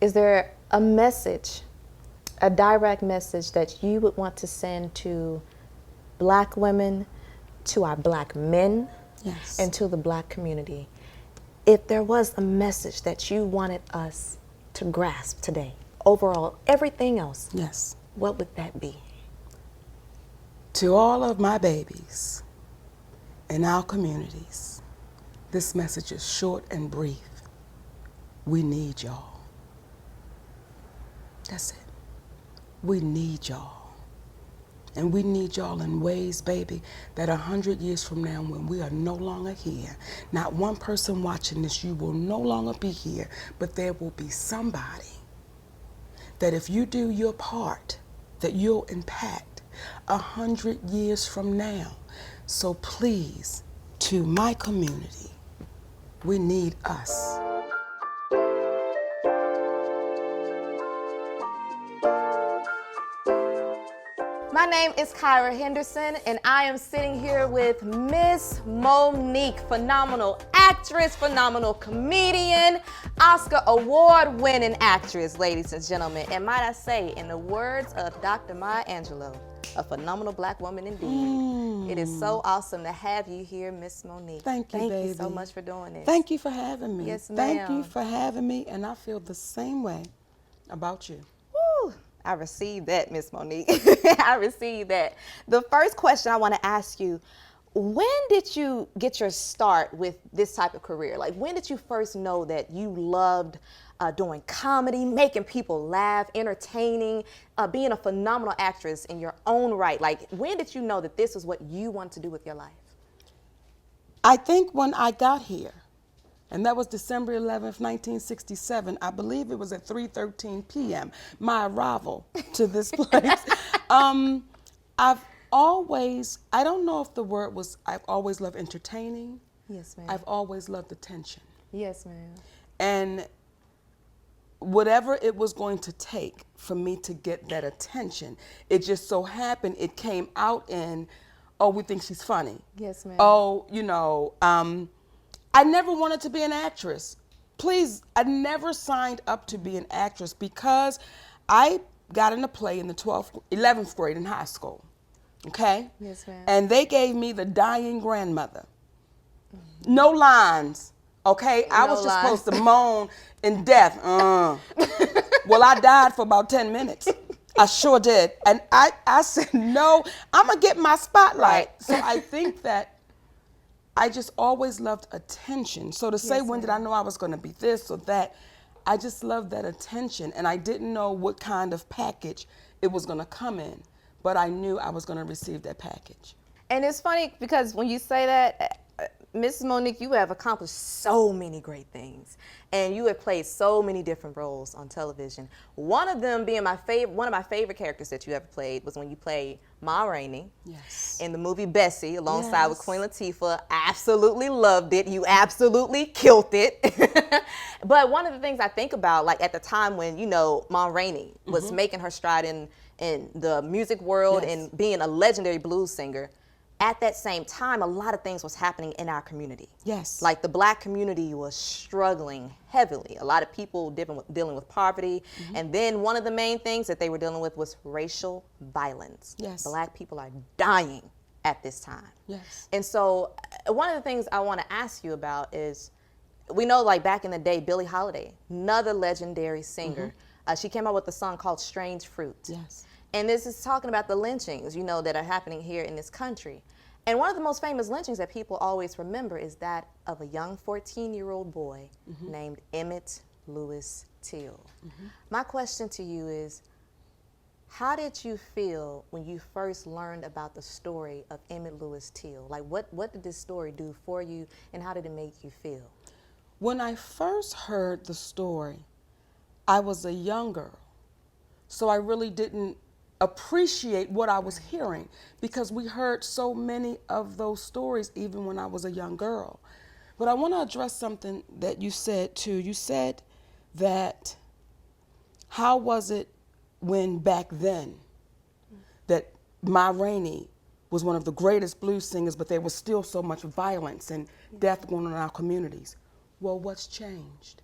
is there a message, a direct message that you would want to send to Black women, to our Black men, Yes. and to the Black community? If there was a message that you wanted us to grasp today, overall, everything else, Yes. what would that be? To all of my babies in our communities, this message is short and brief. We need y'all. That's it. We need y'all. And we need y'all in ways, baby, that 100 years from now, when we are no longer here, not one person watching this, you will no longer be here, but there will be somebody that if you do your part, that you'll impact 100 years from now. So please, to my community, we need us. My name is Kyra Henderson, and I am sitting here with Miss Monique, phenomenal actress, phenomenal comedian, Oscar award-winning actress, ladies and gentlemen. And might I say, in the words of Dr. Maya Angelou, a phenomenal Black woman indeed. It is so awesome to have you here, Miss Monique. Thank you, baby. Thank you so much for doing this. Thank you for having me. Yes, ma'am. Thank you for having me, and I feel the same way about you. Woo! I received that, Miss Monique. I received that. The first question I want to ask you, when did you get your start with this type of career? Like, when did you first know that you loved doing comedy, making people laugh, entertaining, being a phenomenal actress in your own right? Like, when did you know that this was what you wanted to do with your life? I think when I got here, and that was December 11th, 1967. I believe it was at 3:13 p.m., my arrival to this place. I've always, I don't know if the word was, I've always loved entertaining. Yes, ma'am. I've always loved attention. Yes, ma'am. And whatever it was going to take for me to get that attention, it just so happened it came out in, oh, we think she's funny. Yes, ma'am. Oh, you know, I never wanted to be an actress. Please, I never signed up to be an actress because I got in a play in the 11th grade in high school, okay? Yes, ma'am. And they gave me the dying grandmother. No lines, okay? I was just supposed to moan in death. Well, I died for about 10 minutes. I sure did. And I said, no, I'm gonna get my spotlight. Right. So I think that I just always loved attention. So to say, when did I know I was gonna be this or that, I just loved that attention. And I didn't know what kind of package it was gonna come in, but I knew I was gonna receive that package. And it's funny because when you say that, Mrs. Monique, you have accomplished so many great things, and you have played so many different roles on television. One of them being one of my favorite characters that you ever played was when you played Ma Rainey in the movie Bessie, alongside with Queen Latifah. Absolutely loved it. You absolutely killed it. But one of the things I think about, like at the time when, you know, Ma Rainey was making her stride in the music world and being a legendary blues singer, at that same time, a lot of things was happening in our community. Yes. Like the Black community was struggling heavily. A lot of people dealing with poverty. And then one of the main things that they were dealing with was racial violence. Yes. Black people are dying at this time. Yes. And so one of the things I want to ask you about is, we know like back in the day, Billie Holiday, another legendary singer, she came out with a song called Strange Fruit. Yes. And this is talking about the lynchings, you know, that are happening here in this country. And one of the most famous lynchings that people always remember is that of a young 14-year-old boy named Emmett Lewis Till. My question to you is, how did you feel when you first learned about the story of Emmett Lewis Till? Like, what did this story do for you, and how did it make you feel? When I first heard the story, I was a young girl, so I really didn't appreciate what I was hearing, because we heard so many of those stories even when I was a young girl. But I want to address something that you said too. You said that, how was it when back then that Ma Rainey was one of the greatest blues singers, but there was still so much violence and death going on in our communities? Well, what's changed?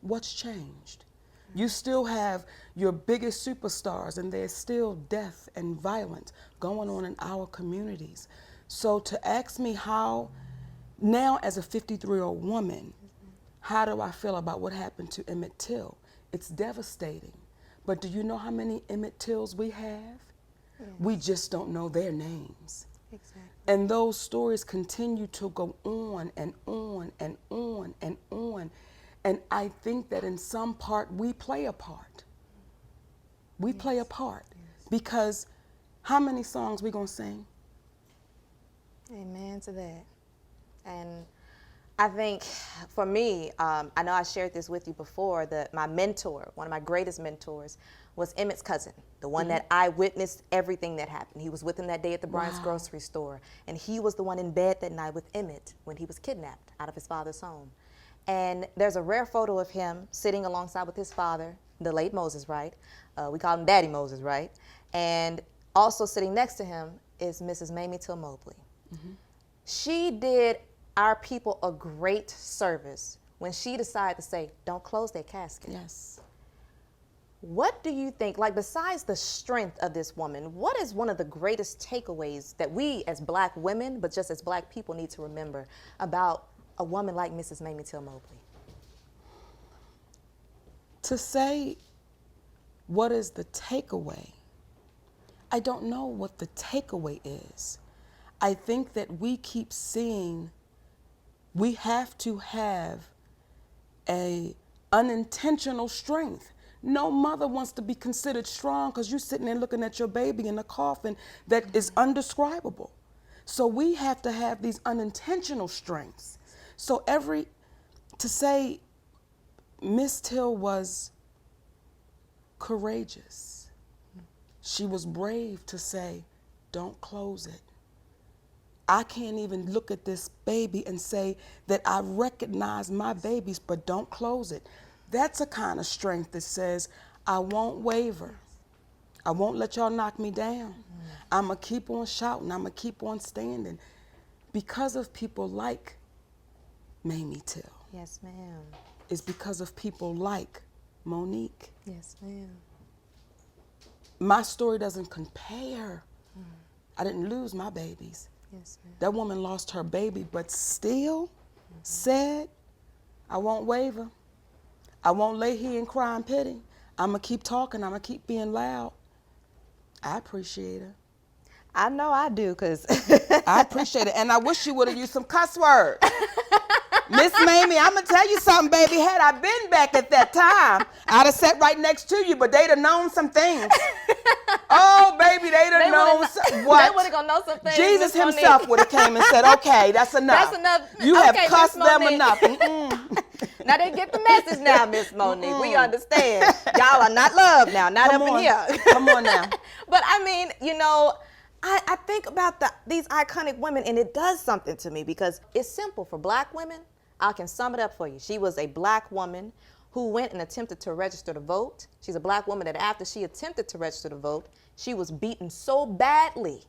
what's changed? You still have your biggest superstars, and there's still death and violence going on in our communities. So to ask me how, now as a 53-year-old woman, how do I feel about what happened to Emmett Till? It's devastating. But do you know how many Emmett Tills we have? Yes. We just don't know their names. Exactly. And those stories continue to go on and on and on and on. And I think that in some part we play a part. We play a part. Yes. Because how many songs we gonna sing? Amen to that. And I think for me, I know I shared this with you before, that my mentor, one of my greatest mentors, was Emmett's cousin, the one that I witnessed everything that happened. He was with him that day at the Bryant's grocery store, and he was the one in bed that night with Emmett when he was kidnapped out of his father's home. And there's a rare photo of him sitting alongside with his father, the late Moses, right? We call him Daddy Moses, right? And also sitting next to him is Mrs. Mamie Till-Mobley. She did our people a great service when she decided to say, don't close that casket. Yes. What do you think, like besides the strength of this woman, what is one of the greatest takeaways that we as Black women, but just as Black people, need to remember about a woman like Mrs. Mamie Till-Mobley? To say what is the takeaway, I don't know what the takeaway is. I think that we keep seeing we have to have a unintentional strength. No mother wants to be considered strong because you're sitting there looking at your baby in a coffin that is undescribable. So we have to have these unintentional strengths. So to say Miss Till was courageous. She was brave to say, don't close it. I can't even look at this baby and say that I recognize my babies, but don't close it. That's a kind of strength that says, I won't waver. I won't let y'all knock me down. I'm going to keep on shouting. I'm going to keep on standing because of people like Mamie Till. Yes, ma'am. It's because of people like Monique. Yes, ma'am. My story doesn't compare. I didn't lose my babies. Yes, ma'am. That woman lost her baby, but still said, I won't waver. I won't lay here and cry in pity. I'm going to keep talking. I'm going to keep being loud. I appreciate her. I know I do, because I appreciate it. And I wish you would have used some cuss words. Miss Mamie, I'm going to tell you something, baby. Had I been back at that time, I'd have sat right next to you, but they'd have known some things. Oh, baby, they'd have known what? They would have gonna know some things. Jesus himself would have came and said, okay, that's enough. That's enough. You have cussed them enough. Now they get the message now, Miss Monique. We understand. Y'all are not loved now, not Come up on. in here. Come on now. But I mean, you know, I think about these iconic women, and it does something to me because it's simple for Black women. I can sum it up for you. She was a Black woman who went and attempted to register to vote. She's a Black woman that after she attempted to register to vote, she was beaten so badly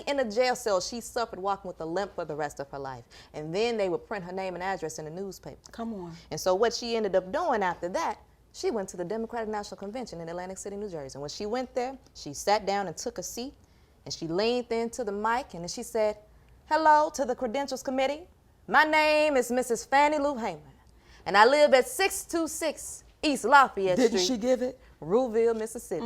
in a jail cell, she suffered walking with a limp for the rest of her life. And then they would print her name and address in the newspaper. Come on. And so what she ended up doing after that, she went to the Democratic National Convention in Atlantic City, New Jersey. And when she went there, she sat down and took a seat, and she leaned into the mic, and then she said, hello to the Credentials Committee. My name is Mrs. Fannie Lou Hamer, and I live at 626 East Lafayette Street. Didn't she give it? Rouville, Mississippi.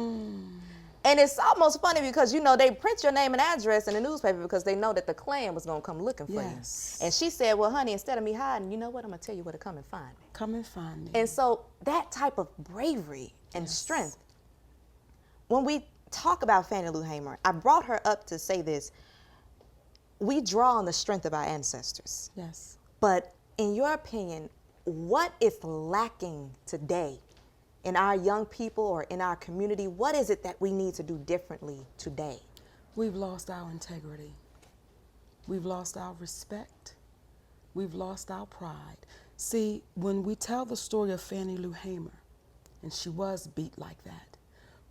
And it's almost funny because, you know, they print your name and address in the newspaper because they know that the Klan was going to come looking for you. And she said, well, honey, instead of me hiding, you know what? I'm going to tell you where to come and find me. Come and find me. And so that type of bravery and strength, when we talk about Fannie Lou Hamer, I brought her up to say this. We draw on the strength of our ancestors. Yes. But in your opinion, what is lacking today in our young people or in our community? What is it that we need to do differently today? We've lost our integrity. We've lost our respect. We've lost our pride. See, when we tell the story of Fannie Lou Hamer, and she was beat like that,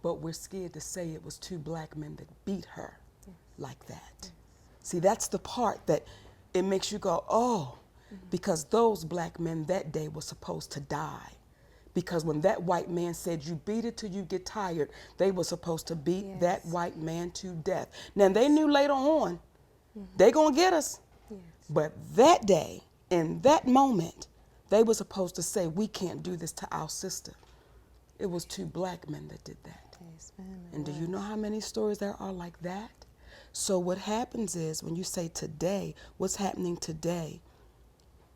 but we're scared to say it was two Black men that beat her like that. See, that's the part that it makes you go, oh. because those black men that day were supposed to die. Because when that white man said, you beat it till you get tired, they were supposed to beat that white man to death. Now, they knew later on, they gonna get us. But that day, in that moment, they were supposed to say, we can't do this to our sister. It was 2 black men that did that. And do you know how many stories there are like that? So what happens is, when you say today, what's happening today?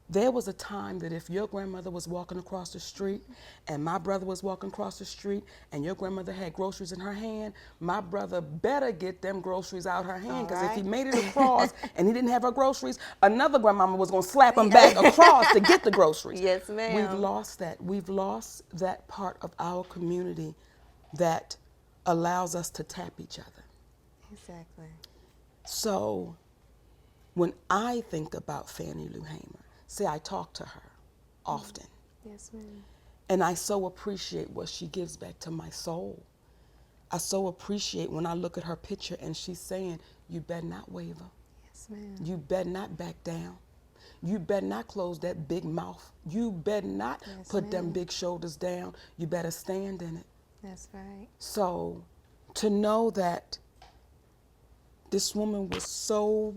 There was a time that if your grandmother was walking across the street and my brother was walking across the street and your grandmother had groceries in her hand, my brother better get them groceries out her hand, because if he made it across and he didn't have her groceries, another grandmama was going to slap him back across to get the groceries. Yes, ma'am. We've lost that. We've lost that part of our community that allows us to tap each other. Exactly. So when I think about Fannie Lou Hamer, see, I talk to her often. Yes, ma'am. And I so appreciate what she gives back to my soul. I so appreciate when I look at her picture and she's saying, you better not waver. Yes, ma'am. You better not back down. You better not close that big mouth. You better not put them big shoulders down. You better stand in it. That's right. So to know that this woman was so,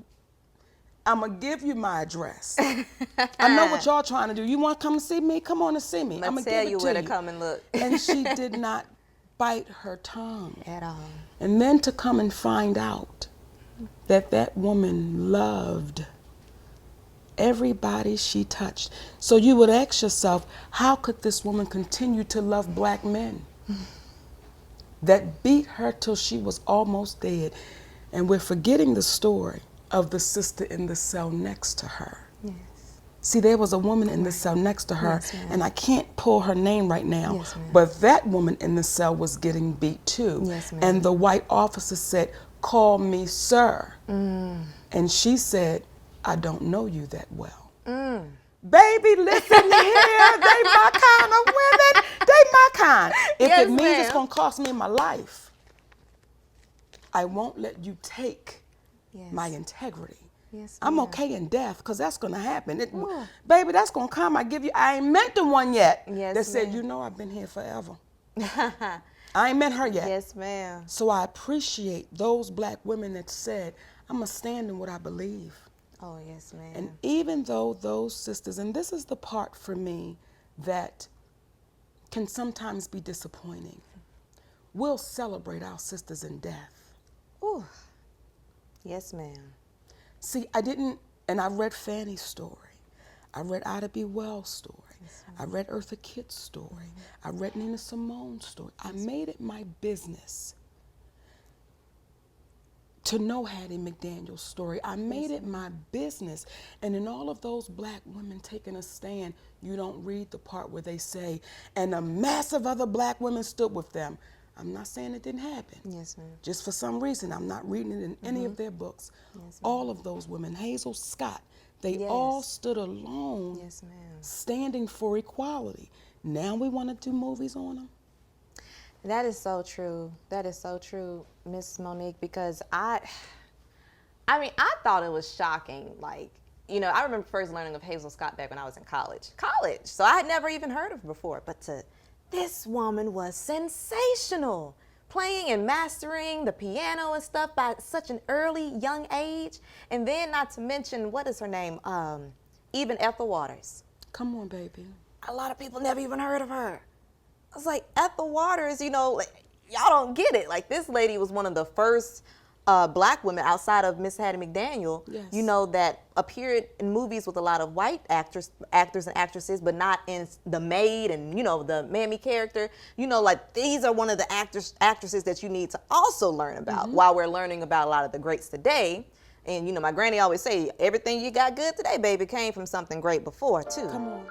I'm going to give you my address. I know what y'all trying to do. You want to come and see me? Come on and see me. I'm going to tell you where to come and look. And she did not bite her tongue. At all. And then to come and find out that that woman loved everybody she touched. So you would ask yourself, how could this woman continue to love black men that beat her till she was almost dead? And we're forgetting the story of the sister in the cell next to her. Yes. See, there was a woman in the cell next to her, and I can't pull her name right now, Yes, but that woman in the cell was getting beat too. Yes, ma'am. And the white officer said, call me sir. And she said, I don't know you that well. Baby, listen here, they my kind of women, they my kind. If Yes, it means it's ma'am. gonna cost me my life, I won't let you take my integrity. Yes, I'm ma'am. okay in death, because that's going to happen. Baby, that's going to come. I ain't met the one yet that said, ma'am. you know, I've been here forever. I ain't met her yet. Yes, ma'am. So I appreciate those black women that said, I'm going to stand in what I believe. Oh, yes, ma'am. And even though those sisters, and this is the part for me that can sometimes be disappointing, we'll celebrate our sisters in death. Ooh. Yes, ma'am. See, I didn't, and I read Fannie's story. I read Ida B. Wells' story. I read Eartha Kitt's story. I read Nina Simone's story. I made it my business to know Hattie McDaniel's story. I made it my business. And in all of those black women taking a stand, you don't read the part where they say, and a mass of other black women stood with them. I'm not saying it didn't happen. Yes, ma'am. Just for some reason, I'm not reading it in any of their books. Yes, all of those women, Hazel Scott, they all stood alone, Yes, ma'am. standing for equality. Now we want to do movies on them? That is so true. That is so true, Miss Monique, because I mean, I thought it was shocking. Like, you know, I remember first learning of Hazel Scott back when I was in college. So I had never even heard of her before, but this woman was sensational, playing and mastering the piano and stuff by such an early, young age. And then not to mention, what is her name? Even Ethel Waters. Come on, baby. A lot of people never even heard of her. I was like, Ethel Waters, you know, like, y'all don't get it. Like, this lady was one of the first black women outside of Miss Hattie McDaniel, you know, that appeared in movies with a lot of white actors and actresses, but not in The Maid and, you know, the Mamie character. You know, like, these are one of the actresses that you need to also learn about while we're learning about a lot of the greats today. And, you know, my granny always say, everything you got good today, baby, came from something great before, too. Come on.